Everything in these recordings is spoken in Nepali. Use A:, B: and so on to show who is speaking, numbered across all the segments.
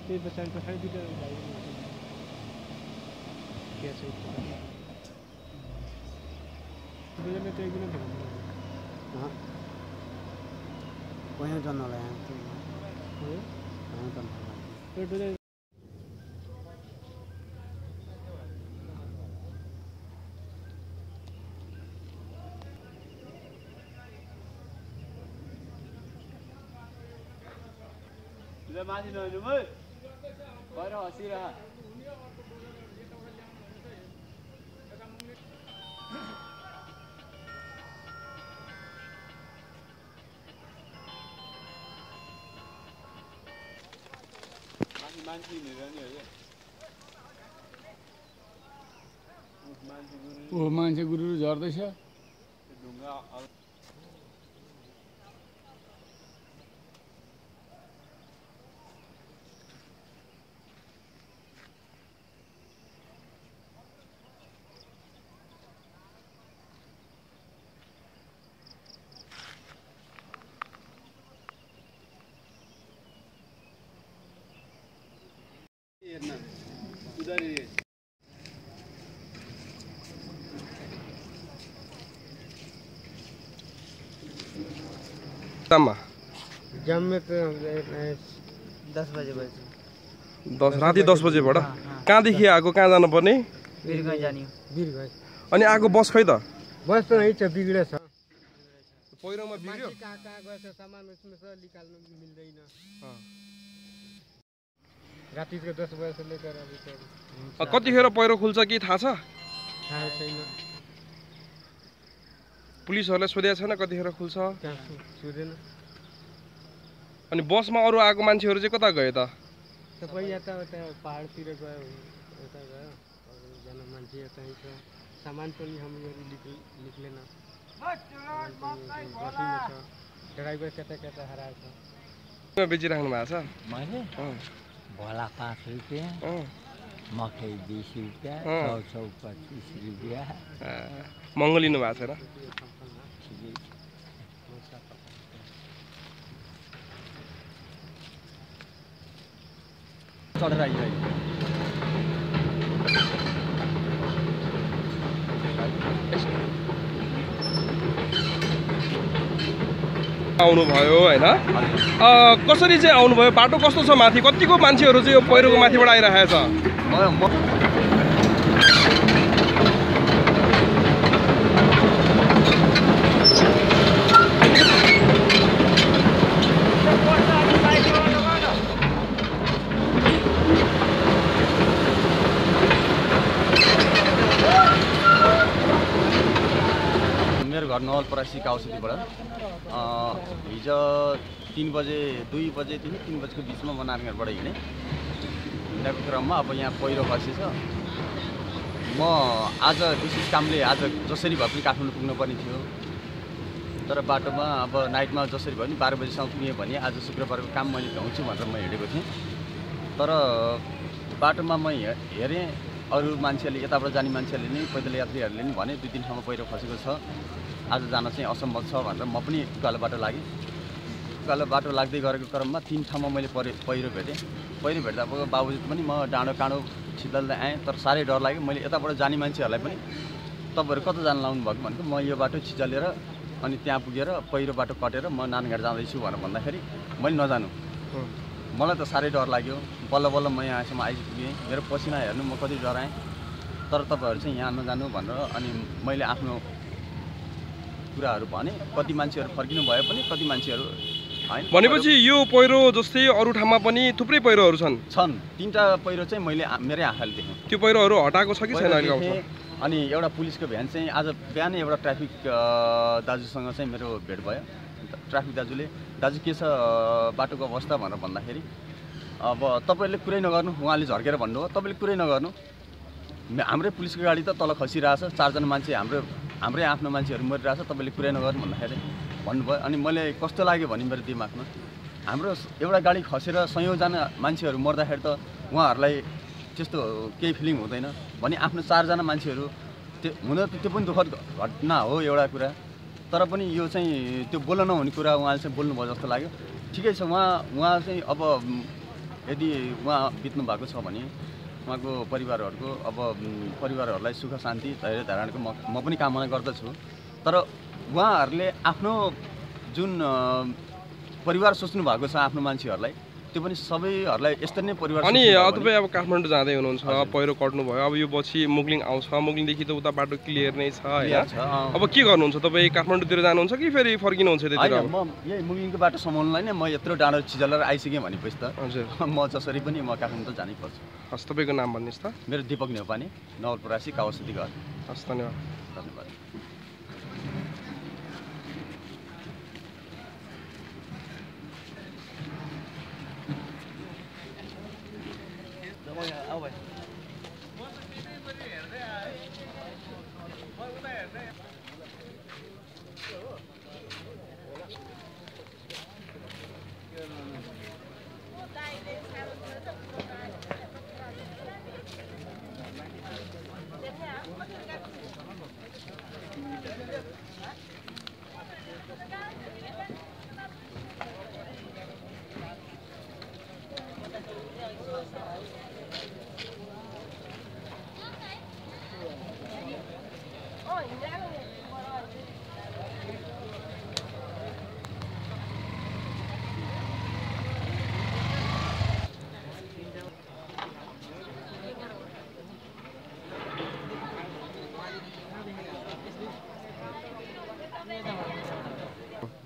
A: ये बच्चों को हर जगह कैसे मुझे में तो एक दिन हाँ वहीं जाना है हाँ तो
B: माथि नहुनु भयो भएर हँसिरह मान्छे हिँडेर नि हो
A: ओ मान्छे गुरु झर्दैछ
B: ढुङ्गा
A: जम में तो 10 बजे
C: राति 10 बजेबाट कहाँदेखि आएको कहाँ जानु पर्ने
A: वीरगञ्ज जाने वीरगञ्ज
C: अनि आएको बस खै त
A: बस त यही छ बिग्रेछ
C: पहिरोमा बिग्र्यो
A: कहाँ गएछ सामान उसमें से निकाल्नु मिल्दैन रातिको 10 बजे से लेकर अभी तक
C: कतिखेर पहिरो खुल्छ कि थाहा छ
A: थाहा छैन
C: पुलिसहरुले सोधेको छैन कतिखेर खुल्छ
A: सोधेन
C: अनि बसमा अरु आएको मान्छेहरु चाहिँ कता गए त
A: सबै यता उता पहाडतिर गयो यता गयो जना मान्छे यता छ सामान पनि हामीहरु निक्लेन ड्राइभर कता हराएको छ
C: बेचिराख्नु भएको छ
D: मैले भोला 5 रुपैयाँ मकै 20 रुपैयाँ 125 रुपैयाँ
C: महँगो लिनु भएको छैन
B: चढेर आइरहेको
C: आउनु भयो हैन कसरी चाहिँ आउनु भयो बाटो कस्तो छ माथि कतिको मान्छेहरु चाहिँ यो पहिरोको माथिबाट आइरहेछ
B: नवलपरासीको औषधिबाट हिजो 3 बजे 2 बजेदेखि 3 बजेको बिचमा म नारायणघाटबाट हिँडेको क्रममा अब यहाँ पहिरो खसेछ। म आज विशेष कामले आज जसरी भए पनि काठमाडौँ पुग्नुपर्ने थियो, तर बाटोमा अब नाइटमा जसरी भयो नि 12 बजीसम्म पुगेँ भने आज शुक्रबारको काम मैले भ्याउँछु भनेर म हिँडेको थिएँ। तर बाटोमा म हेरेँ अरू मान्छेहरूले, यताबाट जाने मान्छेहरूले नि पैदल यात्रीहरूले नि भने 2-3 ठाउँमा पहिरो खसेको छ, आज जान चाहिँ असम्भव छ भनेर म पनि उकालो बाटो लागेँ। उकालो बाटो लाग्दै गरेको क्रममा 3 ठाउँमा मैले पहिरो भेटेँ। पहिरो भेट्दा बाबुजी पनि म डाँडो काँडो छिदल्दै आएँ, तर साह्रै डर लाग्यो। मैले यताबाट जाने मान्छेहरूलाई पनि तपाईँहरू कता जान लाउनु भएको भनेको म यो बाटो छिचलेर अनि त्यहाँ पुगेर पहिरो बाटो कटेर म नारायणघाट जाँदैछु भनेर भन्दाखेरि मैले नजानु, मलाई त साह्रै डर लाग्यो। बल्ल बल्ल म यहाँसम्म आइपुगेँ, मेरो पसिना हेर्नु म कति डराएँ। तर तपाईँहरू चाहिँ यहाँ नजानु भनेर अनि मैले आफ्नो कुराहरू भने। कति मान्छेहरू फर्किनु भयो पनि, कति मान्छेहरू हैन।
C: भनेपछि यो पहिरो जस्तै अरू ठाउँमा पनि थुप्रै पहिरोहरू छन्?
B: 3टा पहिरो चाहिँ मैले मेरै आँखाले देखेँ।
C: त्यो पहिरोहरू हटाएको छ कि छैन अहिले?
B: अनि एउटा पुलिसको भ्यान चाहिँ आज बिहानै एउटा ट्राफिक दाजुसँग चाहिँ मेरो भेट भयो। ट्राफिक दाजुले, दाजु के छ बाटोको अवस्था भनेर भन्दाखेरि अब तपाईँले कुरै नगर्नु, उहाँले झर्केर भन्नुभयो तपाईँले कुरै नगर्नु, हाम्रै पुलिसको गाडी त तल खसिरहेछ, 4 जना मान्छे हाम्रै आफ्नो मान्छेहरू मरिरहेछ, तपाईँले कुरै नगर्नु भन्दाखेरि भन्नुभयो। अनि मैले कस्तो लाग्यो भने मेरो दिमागमा हाम्रो एउटा गाडी खसेर 100 जना मान्छेहरू मर्दाखेरि त उहाँहरूलाई त्यस्तो केही फिलिङ हुँदैन भने आफ्नो 4 जना मान्छेहरू हुन त त्यो पनि दुःखद घटना हो एउटा कुरा। तर पनि यो चाहिँ त्यो बोल्न नहुने कुरा उहाँले चाहिँ बोल्नुभयो जस्तो लाग्यो। ठिकै छ, उहाँ चाहिँ अब यदि उहाँ बित्नु भएको छ भने उहाँको परिवारहरूको अब परिवारहरूलाई सुख शान्ति धैर्य धारणको म पनि कामना गर्दछु। तर उहाँहरूले आफ्नो जुन परिवार सोच्नु भएको छ आफ्नो मान्छेहरूलाई, त्यो पनि सबैहरूलाई यस्तै नै परिवार।
C: अनि तपाईँ अब काठमाडौँ जाँदै हुनुहुन्छ, पहिरो कट्नु भयो, अब यो पछि मुगलिङ आउँछ, मुगलिङदेखि त उता बाटो क्लियर नै छ हैन? अब के गर्नुहुन्छ तपाईँ? काठमाडौँतिर जानुहुन्छ कि फेरि फर्किनुहुन्छ त्यतिर?
B: म यही मुगलिङको बाटो समाउनलाई नै म यत्रो डाँडो छिजलेर आइसकेँ भनेपछि त
C: हजुर
B: म जसरी पनि म काठमाडौँ त जानै पर्छ।
C: हस्, तपाईँको नाम भन्नुहोस् त।
B: मेरो दिपक नेपानी, नवलपरासी काउसती घर।
C: हस्, धन्यवाद।
B: धन्यवाद।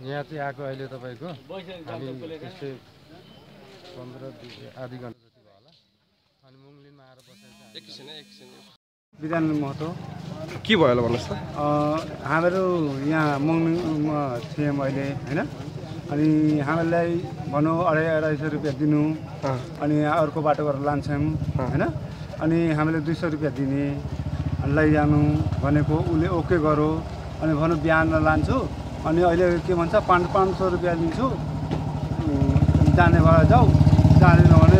A: यहाँ चाहिँ आएको अहिले तपाईँको हामी त्यस्तै 15 आधी घन्टा जति भयो होला। अनि मुङलिनमा आएर बसेर
C: एकछिन
A: विधान महतो
C: के भयो होला भन्नुहोस् त।
A: हामीहरू यहाँ मुङलिङमा थियौँ अहिले होइन। अनि हामीलाई भनौँ 250 रुपियाँ दिनु, अनि अर्को बाटो गरेर लान्छौँ होइन। अनि हामीले 200 रुपियाँ दिने, लैजानु भनेको उसले ओके गरो। अनि भनौँ बिहान लान्छु, अनि अहिले के भन्छ 500 रुपियाँ दिन्छु, जाने भएर जाऊ, जाँदैन भने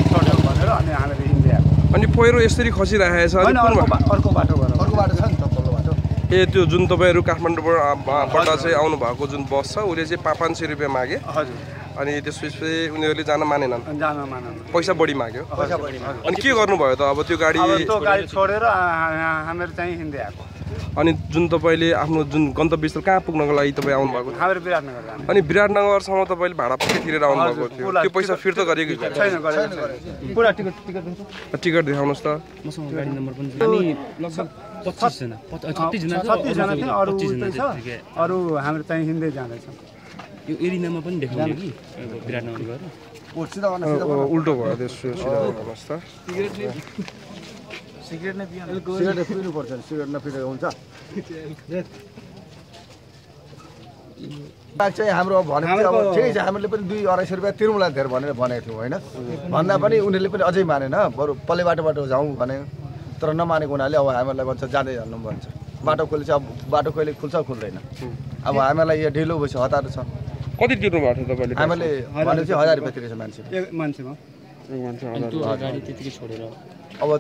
A: छोड्यो भनेर अनि हामीले हिँड्दै आएको।
C: अनि पहिरो यसरी खसिरहेको छ?
A: अर्को बाटो गरेर, अर्को बाटो छ नि त पल्लो बाटो।
C: ए त्यो जुन तपाईँहरू काठमाडौँबाट चाहिँ आउनु भएको जुन बस छ उसले चाहिँ 500 रुपियाँ मागे?
A: हजुर।
C: अनि त्यसपछि उनीहरूले जान मानेनन्?
A: जान मानेन,
C: पैसा बढी माग्यो।
A: पैसा बढी।
C: अनि के गर्नुभयो त अब? त्यो गाडी
A: छोडेर हामीहरू चाहिँ हिँड्दै आएको।
C: अनि जुन तपाईँले आफ्नो जुन गन्तव्यस्थल कहाँ पुग्नको लागि तपाईँ आउनुभएको थियो?
A: हामीहरू विराटनगर जाने।
C: अनि विराटनगरसम्म तपाईँले भाडा पक्कै तिरेर आउनुभएको थियो, त्यो पैसा फिर्ता गरिएको
A: छैन? पुरा टिकट
C: देखाउनुहोस् त।
E: मसँग गाडी नम्बर पनि छ। हामी लगभग 36 जना 36 जना
A: थियो। अरू छ, अरू हाम्रो चाहिँ हिँड्दै जाँदैछ।
E: यो एरिनामा पनि देखाउने कि विराटनगर गएर
C: उल्टो भयो त्यसो भन्नुहोस् त।
A: सिगरेट नै पिउनु पर्छ, सिगरेट नपिएको हुन्छ।
F: चाहिँ हाम्रो भनेको चाहिँ अब ठिकै छ हामीले पनि 2-250 रुपियाँ तिरौँला धेर भनेर भनेको थियौँ होइन भन्दा पनि उनीहरूले पनि अझै मानेन बरु पल्ले बाटोबाट जाउँ भने तर नमानेको हुनाले अब हामीहरूलाई भन्छ जाँदै जानु भन्छ बाटो कहिले चाहिँ अब बाटो कहिले खुल्छ खुल्दैन अब हामीलाई यो ढिलो भएपछि हतार छ
C: कति तिर्नु भएको थियो तपाईँले
F: हामीले भने चाहिँ 1000 रुपियाँ तिरेछ मान्छे
A: एक मान्छेमा
E: गाडी त्यतिकै छोडेर
F: अब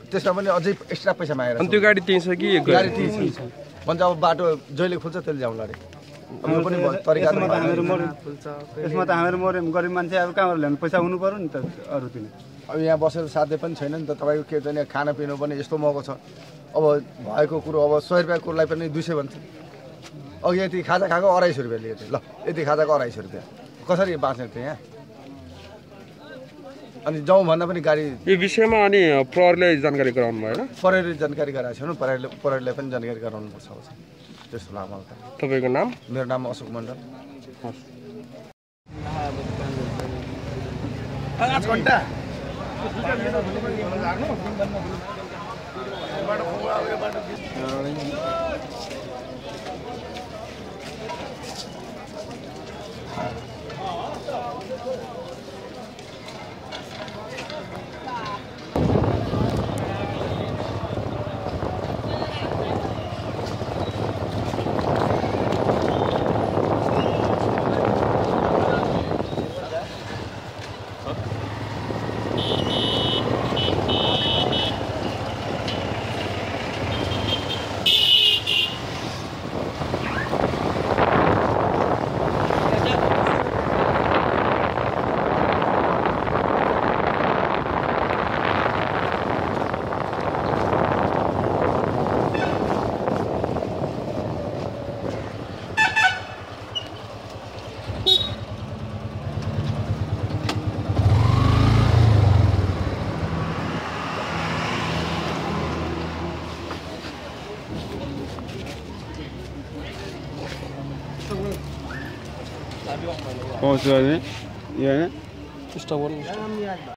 F: त्यसमा पनि अझै एक्स्ट्रा पैसा मागेर
C: अनि त्यो गाडी त्यही छ कि
F: गाडी त्यही छ भन्छ अब बाटो जहिले खुल्छ त्यसले जाउँला अरे यो पनि तरिका
A: यसमा त हामीहरू मऱ्यौँ गरिब मान्छे अब कहाँबाट ल्याउनु पैसा हुनु पर्यो नि त अरू दिन
F: अब यहाँ बसेर साध्य पनि छैन नि त तपाईँको के चाहिँ खानापिना पनि यस्तो महँगो छ अब भएको कुरो अब 100 रुपियाँ कुरोलाई पनि 200 भन्छ अघि यति खाजा खाएको 250 रुपियाँ लिएको थियो ल यति खाजाको 250 रुपियाँ कसरी बाँच्ने थियो यहाँ अनि जाउँ भन्दा पनि गाडी
C: यो विषयमा अनि प्रहरीलाई जानकारी गराउनु भयो होइन
F: प्रहरीले जानकारी गराएको छैन प्रहरीलाई पनि जानकारी गराउनुपर्छ त्यस्तो लाग्छ मलाई त
C: तपाईँको नाम
F: मेरो नाम अशोक मण्डल
A: पहुँच गए ये
C: स्टप गर्नु